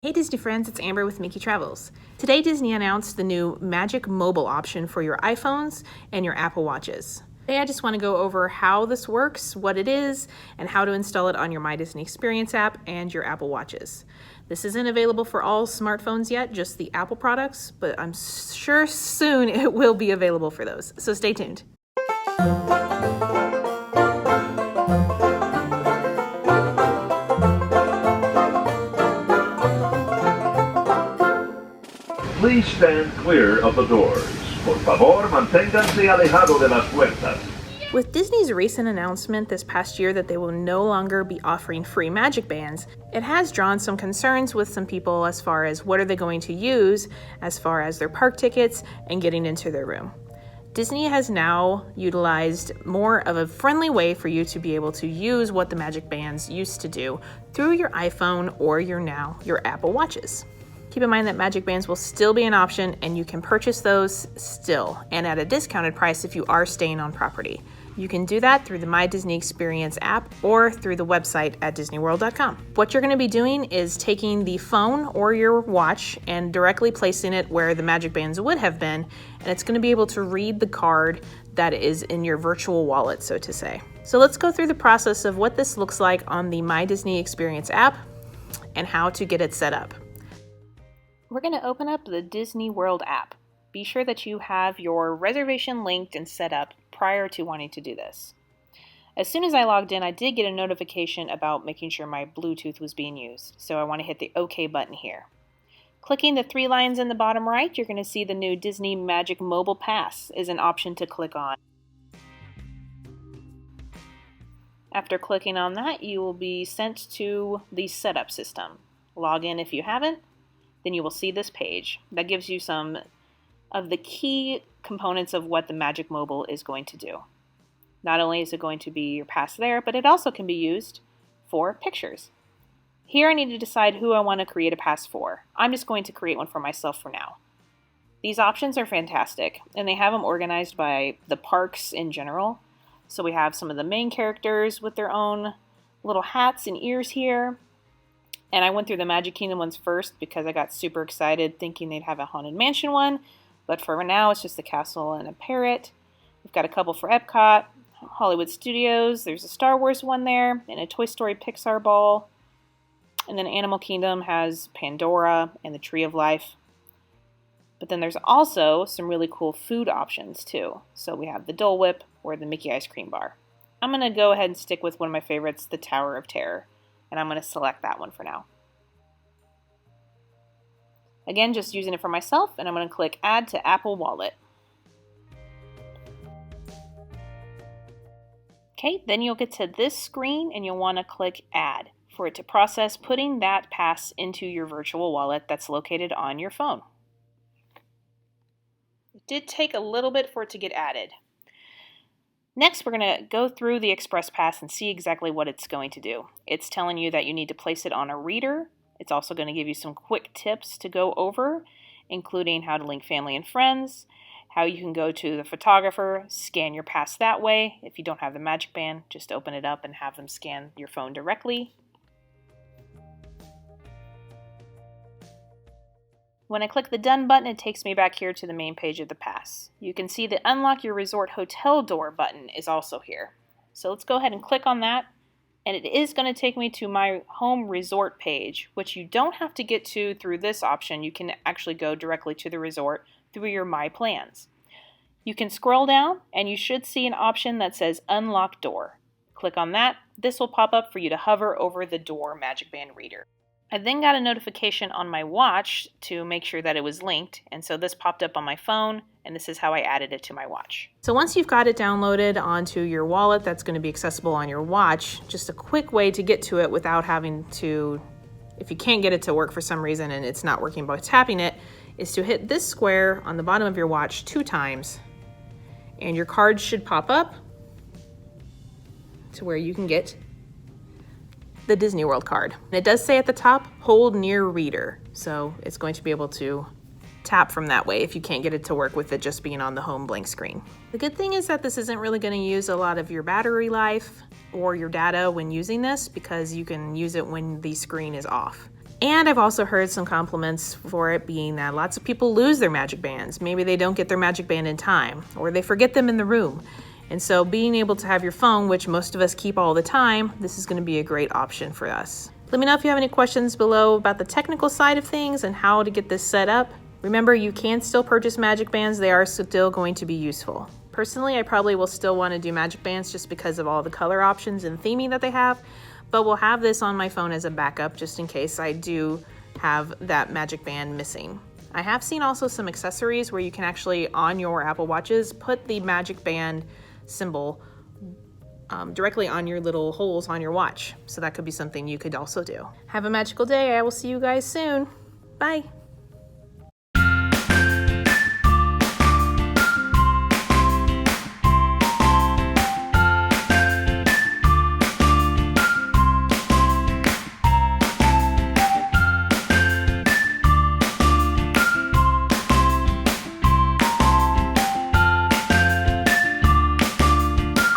Hey Disney friends, it's Amber with Mickey Travels. Today Disney announced the new MagicMobile option for your iPhones and your Apple Watches. Today I just want to go over how this works, what it is, and how to install it on your My Disney Experience app and your Apple Watches. This isn't available for all smartphones yet, just the Apple products, but I'm sure soon it will be available for those, so stay tuned. Please stand clear of the doors. Por favor, manténganse alejado de las puertas. With Disney's recent announcement this past year that they will no longer be offering free Magic Bands, it has drawn some concerns with some people as far as what are they going to use as far as their park tickets and getting into their room. Disney has now utilized more of a friendly way for you to be able to use what the Magic Bands used to do through your iPhone or your Apple Watches. Keep in mind that Magic Bands will still be an option and you can purchase those still and at a discounted price if you are staying on property. You can do that through the My Disney Experience app or through the website at disneyworld.com. What you're going to be doing is taking the phone or your watch and directly placing it where the Magic Bands would have been, and it's going to be able to read the card that is in your virtual wallet, so to say. So let's go through the process of what this looks like on the My Disney Experience app and how to get it set up. We're going to open up the Disney World app. Be sure that you have your reservation linked and set up prior to wanting to do this. As soon as I logged in, I did get a notification about making sure my Bluetooth was being used, so I want to hit the OK button here. Clicking the three lines in the bottom right, you're going to see the new Disney MagicMobile Pass is an option to click on. After clicking on that, you will be sent to the setup system. Log in if you haven't. Then you will see this page that gives you some of the key components of what the MagicMobile is going to do. Not only is it going to be your pass there, but it also can be used for pictures. Here I need to decide who I want to create a pass for. I'm just going to create one for myself for now. These options are fantastic, and they have them organized by the parks in general. So we have some of the main characters with their own little hats and ears here. And I went through the Magic Kingdom ones first because I got super excited thinking they'd have a Haunted Mansion one. But for now, it's just a castle and a parrot. We've got a couple for Epcot, Hollywood Studios. There's a Star Wars one there, and a Toy Story Pixar ball. And then Animal Kingdom has Pandora and the Tree of Life. But then there's also some really cool food options too. So we have the Dole Whip or the Mickey Ice Cream Bar. I'm going to go ahead and stick with one of my favorites, the Tower of Terror. And I'm going to select that one for now. Again, just using it for myself, and I'm going to click Add to Apple Wallet. Okay, then you'll get to this screen and you'll want to click Add for it to process putting that pass into your virtual wallet that's located on your phone. It did take a little bit for it to get added. Next, we're going to go through the Express Pass and see exactly what it's going to do. It's telling you that you need to place it on a reader. It's also going to give you some quick tips to go over, including how to link family and friends, how you can go to the photographer, scan your pass that way. If you don't have the Magic Band, just open it up and have them scan your phone directly. When I click the Done button, it takes me back here to the main page of the pass. You can see the Unlock Your Resort Hotel Door button is also here. So let's go ahead and click on that, and it is going to take me to my home resort page, which you don't have to get to through this option. You can actually go directly to the resort through your My Plans. You can scroll down, and you should see an option that says Unlock Door. Click on that. This will pop up for you to hover over the door Magic Band reader. I then got a notification on my watch to make sure that it was linked, and so this popped up on my phone, and this is how I added it to my watch. So once you've got it downloaded onto your wallet that's going to be accessible on your watch, just a quick way to get to it without having to, if you can't get it to work for some reason and it's not working by tapping it, is to hit this square on the bottom of your watch 2 times, and your card should pop up to where you can get the Disney World card. And it does say at the top, hold near reader. So it's going to be able to tap from that way if you can't get it to work with it just being on the home blank screen. The good thing is that this isn't really going to use a lot of your battery life or your data when using this because you can use it when the screen is off. And I've also heard some compliments for it being that lots of people lose their magic bands. Maybe they don't get their magic band in time, or they forget them in the room. And so being able to have your phone, which most of us keep all the time, this is going to be a great option for us. Let me know if you have any questions below about the technical side of things and how to get this set up. Remember, you can still purchase magic bands. They are still going to be useful. Personally, I probably will still want to do magic bands just because of all the color options and theming that they have. But we'll have this on my phone as a backup just in case I do have that magic band missing. I have seen also some accessories where you can actually, on your Apple Watches, put the magic band symbol directly on your little holes on your watch. So that could be something you could also do. Have a magical day. I will see you guys soon. Bye.